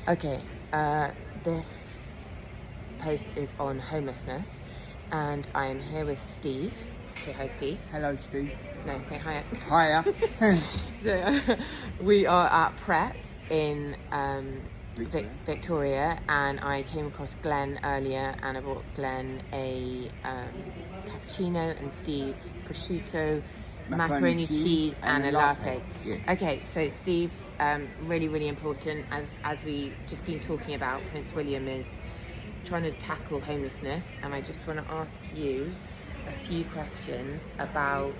Okay, this post is on homelessness, and I am here with Steve. Say hi, Steve. Hello, Steve. No, say hi. Hiya. So, we are at Pret in Victoria, and I came across Glenn earlier, and I bought Glenn a cappuccino, and Steve prosciutto, macaroni cheese and a latte. Yeah. Okay, so Steve, really important, as we just been talking about, Prince William is trying to tackle homelessness, and I just want to ask you a few questions about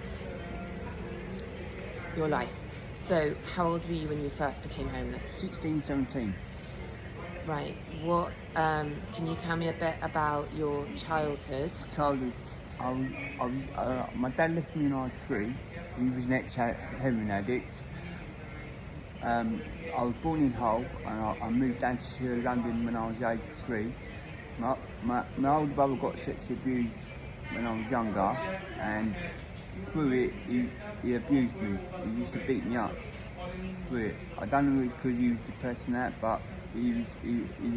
your life. So, how old were you when you first became homeless? 16, 17. Right. What can you tell me a bit about your childhood? Childhood. My dad left me when I was 3. He was an ex-heroin addict. I was born in Hull, and I moved down to London when I was age 3. My older brother got sexually abused when I was younger, and through it he abused me. He used to beat me up through it. I don't know if it's because he was depressed and that, but he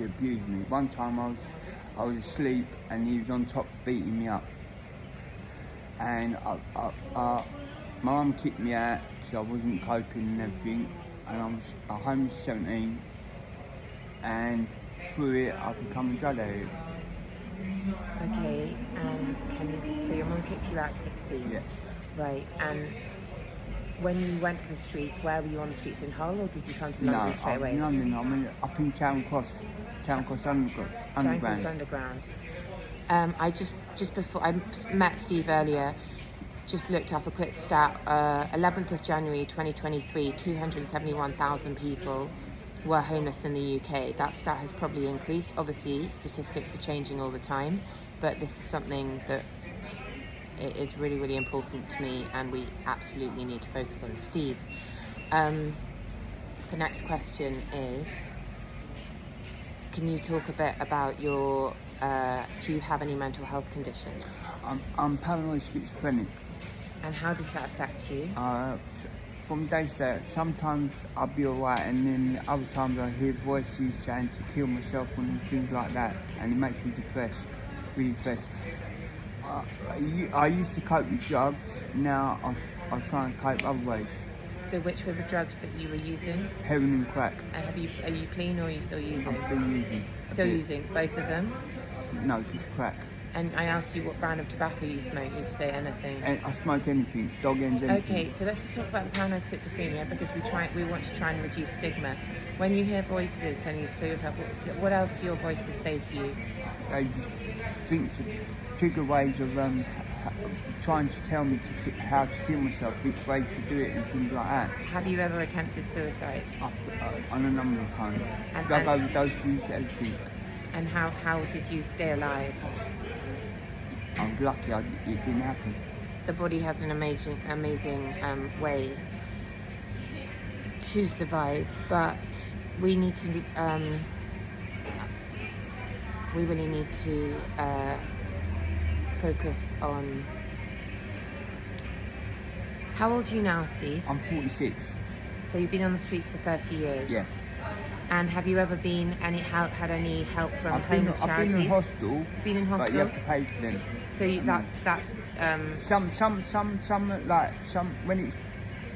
abused me. One time I was asleep and he was on top beating me up, and my mum kicked me out because I wasn't coping and everything, and I was homeless at 17, and through it I become a drug addict. Okay, and so your mum kicked you out at 16? Yeah. Right, and when you went to the streets, where were you on the streets, in Hull, or did you come to London straight away? No, I mean up in Charing Cross Underground. Charing Cross Underground. I just before I met Steve earlier, just looked up a quick stat. 11th of January 2023, 271,000 people were homeless in the UK. That stat has probably increased. Obviously, statistics are changing all the time, but this is something that it is really important to me, and we absolutely need to focus on. Steve, the next question is, can you talk a bit about your, do you have any mental health conditions? I'm paranoid schizophrenic. And how does that affect you? From day to day, sometimes I'll be alright, and then other times I hear voices saying to kill myself and things like that, and it makes me depressed, really depressed. I used to cope with drugs. Now I try and cope other ways. So which were the drugs that you were using? Heroin and crack. And are you clean, or are you still using? I'm still using. Still using both of them? No, just crack. And I asked you what brand of tobacco you smoke. You didn't say anything. And I smoke anything, dog ends, anything. Okay, so let's just talk about the paranoid schizophrenia, because we want to try and reduce stigma. When you hear voices telling you to kill yourself, what else do your voices say to you? They just think of trigger ways of trying to tell me how to kill myself, which way to do it, and things like that. Have you ever attempted suicide? On a number of times. Drug overdoses, everything. And how did you stay alive? I'm lucky it didn't happen. The body has an amazing way to survive, but we need to we really need to focus on. How old are you now, Steve? I'm 46. So you've been on the streets for 30 years? Yeah. And have you ever had any help from homeless charities? I've been in hostel. Been in hostels? But you have to pay for them. So that's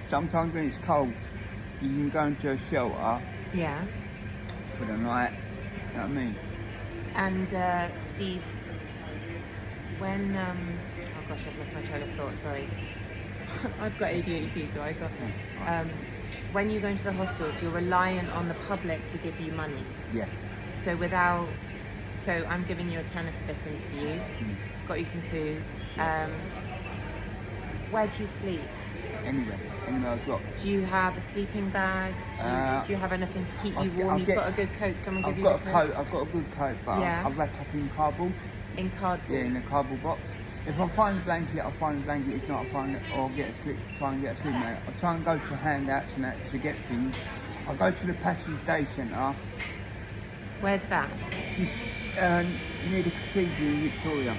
sometimes when it's cold, you can go into a shelter. Yeah. For the night. You know what I mean? And Steve, when oh gosh, I've lost my train of thought. Sorry. I've got ADHD, so I got. When you go into the hostels, you're reliant on the public to give you money. Yeah. So I'm giving you a tenner for this interview. Got you some food. Where do you sleep? Anywhere I've got. Do you have a sleeping bag? Do you have anything to keep you warm? You've got a good coat. Someone give you a coat. I've got a good coat, but yeah. I've wrapped up in cardboard. In cardboard? Yeah, in a cardboard box. If I find a blanket, I'll find a blanket. If not, I'll find it, or I'll try and get a sleep mate. I try and go to handouts and that to get things. I go to the Passage Day Centre. Where's that? Just near the cathedral in Victoria.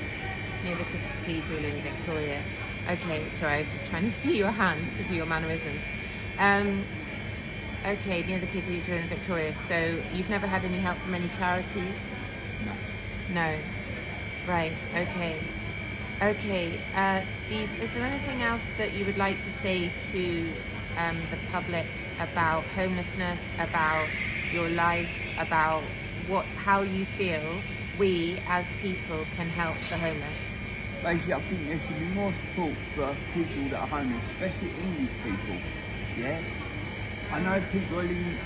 Near the cathedral in Victoria. Okay, sorry, I was just trying to see your hands because of your mannerisms. Okay, near the cathedral in Victoria. So you've never had any help from any charities? No. No. Right, okay. Okay, Steve, is there anything else that you would like to say to the public about homelessness, about your life, about how you feel we as people can help the homeless? Basically, I think there should be more support for people that are homeless, especially English people. Yeah. I know people are living.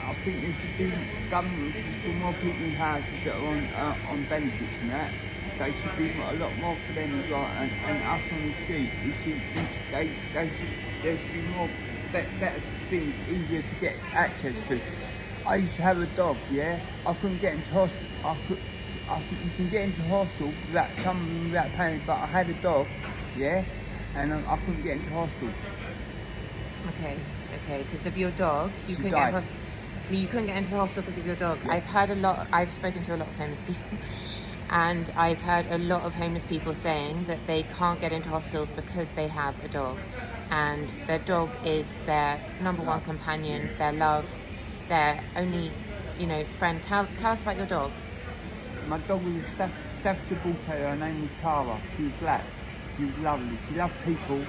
I think there should be government for more people in houses that are on benefits and that. They should be a lot more for them as well, and us on the street. There should be more better things, easier to get access to. I used to have a dog. Yeah, I couldn't get into hospital. You can get into hospital without paying, but I had a dog, yeah, and I couldn't get into hospital. Okay, because of your dog, you couldn't died. You couldn't get into the hospital because of your dog. Yeah. I've spoken to a lot of homeless people, and I've heard a lot of homeless people saying that they can't get into hospitals because they have a dog, and their dog is their number one companion, their love, their only, friend. Tell us about your dog. My dog was a Staffordshire Bull Terrier. Her name was Tara. She was black. She was lovely. She loved people.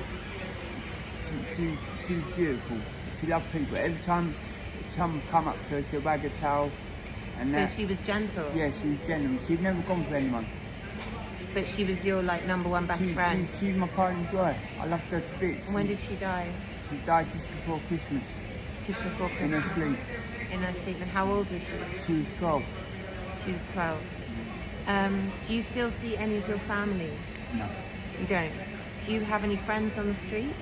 She was beautiful. She loved people. Every time someone come up to her, she'd wag her tail. And so she was gentle? Yeah, she was gentle. She'd never gone for anyone. But she was your number one best friend? She was my pride and joy. I loved her to bits. When did she die? She died just before Christmas. Just before Christmas? In her sleep. In her sleep. And how old was she? She was 12. She was 12. Do you still see any of your family? No. You don't? Do you have any friends on the streets?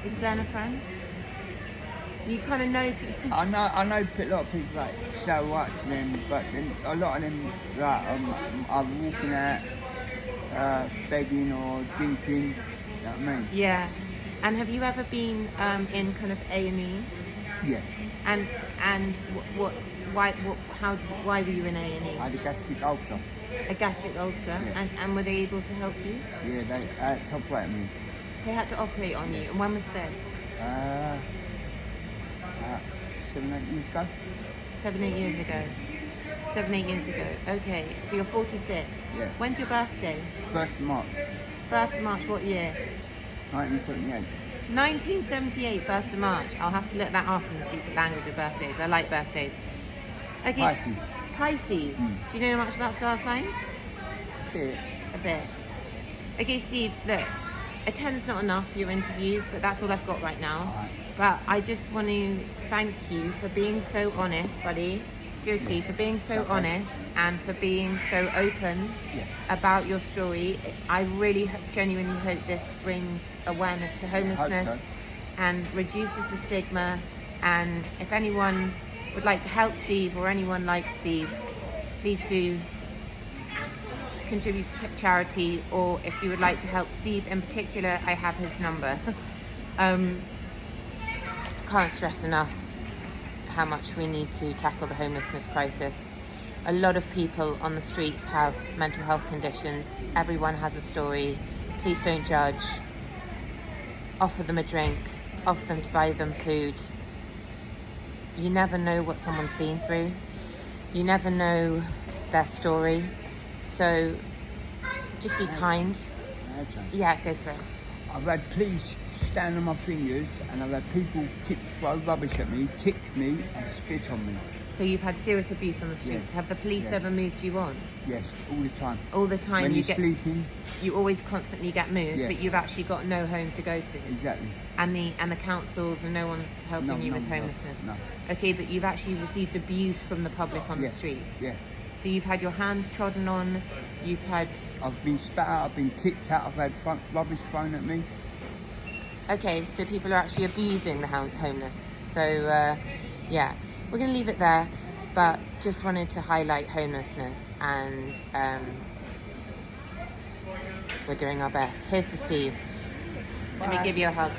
Is Glenn a friend? You kind of know people. I know a lot of people that show up to them, but then a lot of them are walking out, begging or drinking. You know what I mean? Yeah. And have you ever been in kind of A&E? Yeah. And why were you in A&E? I had a gastric ulcer. A gastric ulcer? Yeah. And were they able to help you? Yeah, they had to operate me. They had to operate on you. And when was this? 7, 8 years ago. 7, 8 years ago. 7, 8 years ago. Okay, so you're 46. Yeah. When's your birthday? 1st of March. 1st of March, what year? 1978. 1978, 1st of March. I'll have to look that up in the secret language of birthdays. I like birthdays. Okay. Pisces. Pisces. Do you know much about star signs? Yeah. A bit. Okay, Steve, look, a 10's not enough for your interview, but that's all I've got right now. All right. But I just want to thank you for being so honest, buddy. Seriously, for being so honest and for being so open about your story. I really genuinely hope this brings awareness to homelessness and reduces the stigma. And if anyone would like to help Steve or anyone like Steve, please do contribute to charity, or if you would like to help Steve in particular, I have his number. Can't stress enough how much we need to tackle the homelessness crisis. A lot of people on the streets have mental health conditions. Everyone has a story. Please don't judge. Offer them a drink. Offer them to buy them food. You never know what someone's been through. You never know their story. So just be kind. Yeah, go for it. I've had police stand on my fingers, and I've had people throw rubbish at me, kick me and spit on me. So you've had serious abuse on the streets. Yeah. Have the police ever moved you on? Yes, all the time. All the time? When you're sleeping. You always constantly get moved, but you've actually got no home to go to. Exactly. And the councils, and no one's helping you with homelessness. No. Okay, but you've actually received abuse from the public on the streets. Yeah. So you've had your hands trodden on. I've been spat out. I've been kicked out. I've had rubbish thrown at me. Okay, so people are actually abusing the homeless. So, yeah, we're going to leave it there, but just wanted to highlight homelessness, and we're doing our best. Here's to Steve. Let me give you a hug.